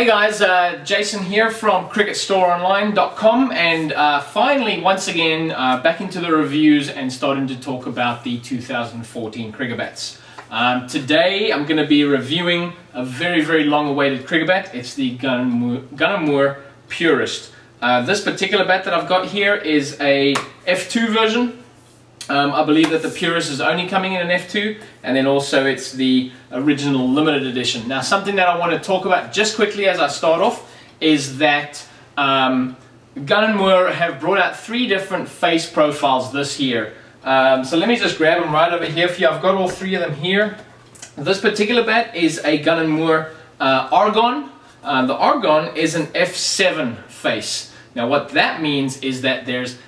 Hey guys, Jason here from cricketstoreonline.com, and finally once again back into the reviews and starting to talk about the 2014 cricket bats. Today I'm going to be reviewing a very long awaited cricket bat. It's the Gunn & Purist. This particular bat that I've got here is a F2 version. I believe that the Purist is only coming in an F2, and then also it's the original limited edition. Now, something that I want to talk about just quickly as I start off is that Gunn & have brought out 3 different face profiles this year. So let me just grab them right over here for you. I've got all 3 of them here. This particular bat is a Gunn & Argon. The Argon is an F7 face. Now what that means is that there's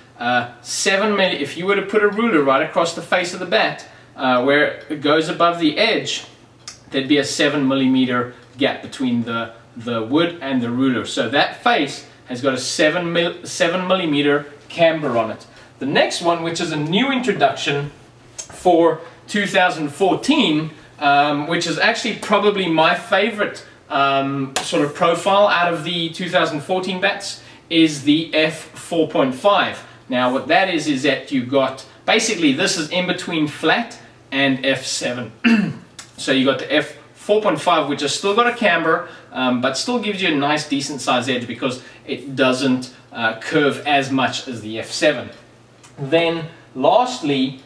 7 mm, if you were to put a ruler right across the face of the bat, where it goes above the edge, there'd be a 7 mm gap between the wood and the ruler. So that face has got a 7 mm camber on it. The next one, which is a new introduction for 2014, which is actually probably my favorite sort of profile out of the 2014 bats, is the F4.5. Now what that is that you've got, basically this is in between flat and F7. So you got the F4.5, which has still got a camber, but still gives you a nice decent size edge because it doesn't curve as much as the F7. Then lastly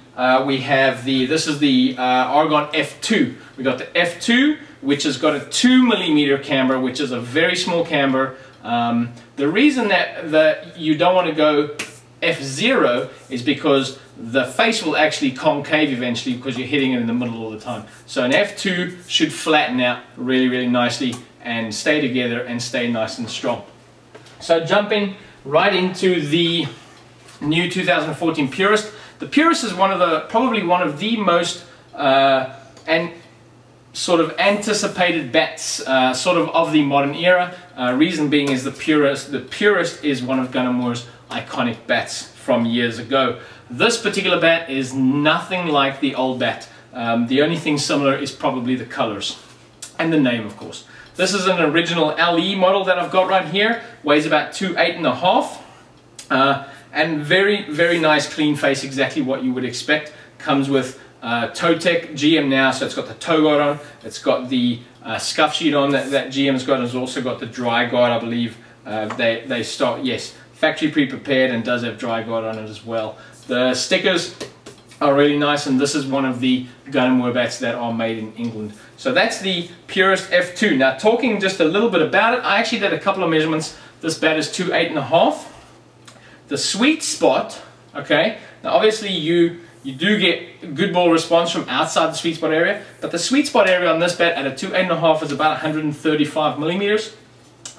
we have this is the Argon F2. We got the F2, which has got a 2 mm camber, which is a very small camber. The reason that you don't want to go F0 is because the face will actually concave eventually because you're hitting it in the middle all the time. So an F2 should flatten out really probably and stay together and stay nice and strong. So jumping right into the new 2014 Purist. The Purist is probably one of the most sort of anticipated bats sort of the modern era. Reason being is the Purist is one of Gunn & iconic bats from years ago. This particular bat is nothing like the old bat. The only thing similar is probably the colors and the name, of course. This is an original LE model that I've got right here. Weighs about 2.8.5, and very nice clean face, exactly what you would expect. Comes with ToeTech GM now, so it's got the toe guard on, it's got the scuff sheet on that GM's got, and it's also got the dry guard, I believe. They start, yes, factory pre-prepared, and does have dry guard on it as well. The stickers are really nice, and this is one of the Gunn & bats that are made in England. So that's the Purist F2. Now talking just a little bit about it, I actually did a couple of measurements. This bat is 2.8.5. The sweet spot, okay, now obviously you do get good ball response from outside the sweet spot area, but the sweet spot area on this bat at a 2.8.5 is about 135 millimeters.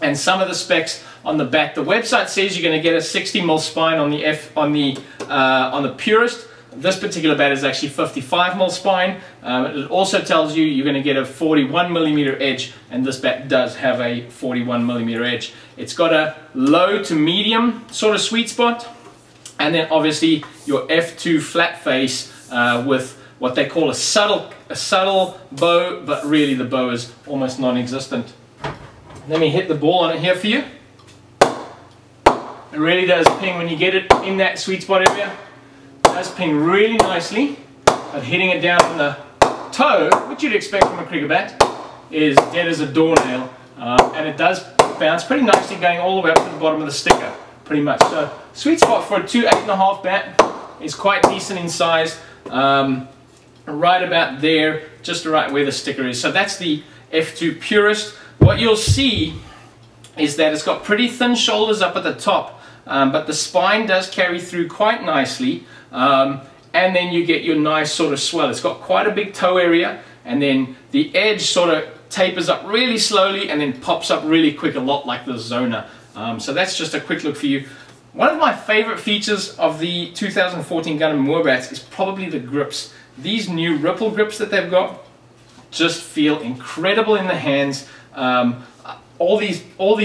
And some of the specs on the bat, the website says you're going to get a 60 mm spine on the Purist. This particular bat is actually 55 mm spine. It also tells you you're going to get a 41 mm edge, and this bat does have a 41 mm edge. It's got a low to medium sort of sweet spot, and then obviously your F2 flat face with what they call a subtle bow, but really the bow is almost non-existent. Let me hit the ball on it here for you. It really does ping when you get it in that sweet spot area. It does ping really nicely, but hitting it down from the toe, which you'd expect from a cricket bat, is dead as a doornail. And it does bounce pretty nicely, going all the way up to the bottom of the sticker, pretty much. So sweet spot for a 2.8.5 bat is quite decent in size, right about there, just right where the sticker is. So that's the F2 Purist. What you'll see is that it's got pretty thin shoulders up at the top, but the spine does carry through quite nicely, and then you get your nice sort of swell. It's got quite a big toe area, and then the edge sort of tapers up really slowly and then pops up really quick, a lot like the Zona. So that's just a quick look for you. One of my favorite features of the 2014 Gunn & bats is probably the grips. These new ripple grips that they've got just feel incredible in the hands. All these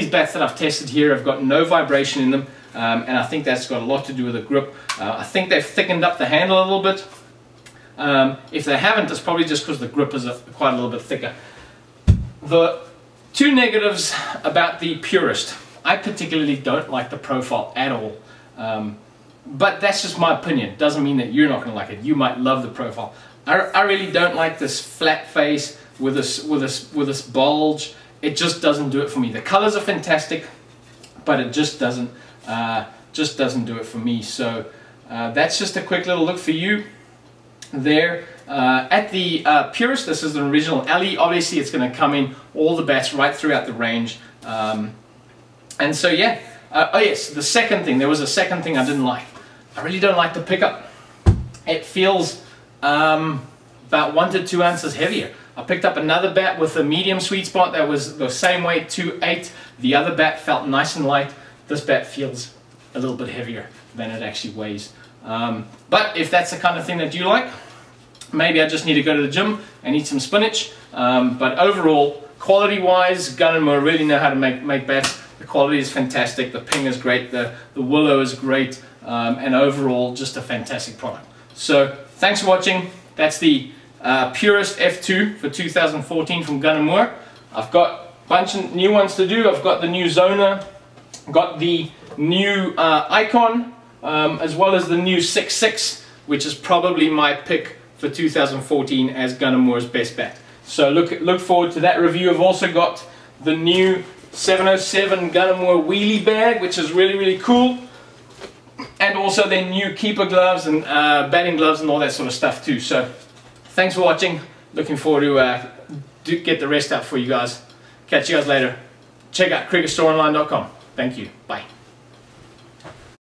bats that I've tested here have got no vibration in them, and I think that's got a lot to do with the grip. I think they've thickened up the handle a little bit. If they haven't, it's probably just because the grip is quite a little bit thicker. The Two negatives about the Purist. I particularly don't like the profile at all. But that's just my opinion. Doesn't mean that you're not going to like it. You might love the profile. I really don't like this flat face with this bulge. It just doesn't do it for me. The colors are fantastic, but it just doesn't do it for me. So that's just a quick little look for you there. At the Purist, this is an original alley. Obviously, it's going to come in all the bats right throughout the range. And so yeah. Oh yes, the second thing. There was a second thing I didn't like. I really don't like the pickup. It feels about 1 to 2 ounces heavier. I picked up another bat with a medium sweet spot that was the same weight, 2.8. The other bat felt nice and light. This bat feels a little bit heavier than it actually weighs. But if that's the kind of thing that you like, maybe I just need to go to the gym and eat some spinach. But overall, quality-wise, Gun & Moore really know how to make bats. The quality is fantastic. The ping is great. The Willow is great. And overall, just a fantastic product. So thanks for watching. That's the Purist F2 for 2014 from Gun & Moore. I've got a bunch of new ones to do. I've got the new Zona, got the new Icon, as well as the new 6.6, which is probably my pick for 2014 as Gun & Moore's best bat. So look forward to that review. I've also got the new 707 Gun & Moore wheelie bag, which is really cool. And also their new keeper gloves and batting gloves and all that sort of stuff too. So thanks for watching. Looking forward to get the rest out for you guys. Catch you guys later. Check out cricketstoreonline.com. Thank you. Bye.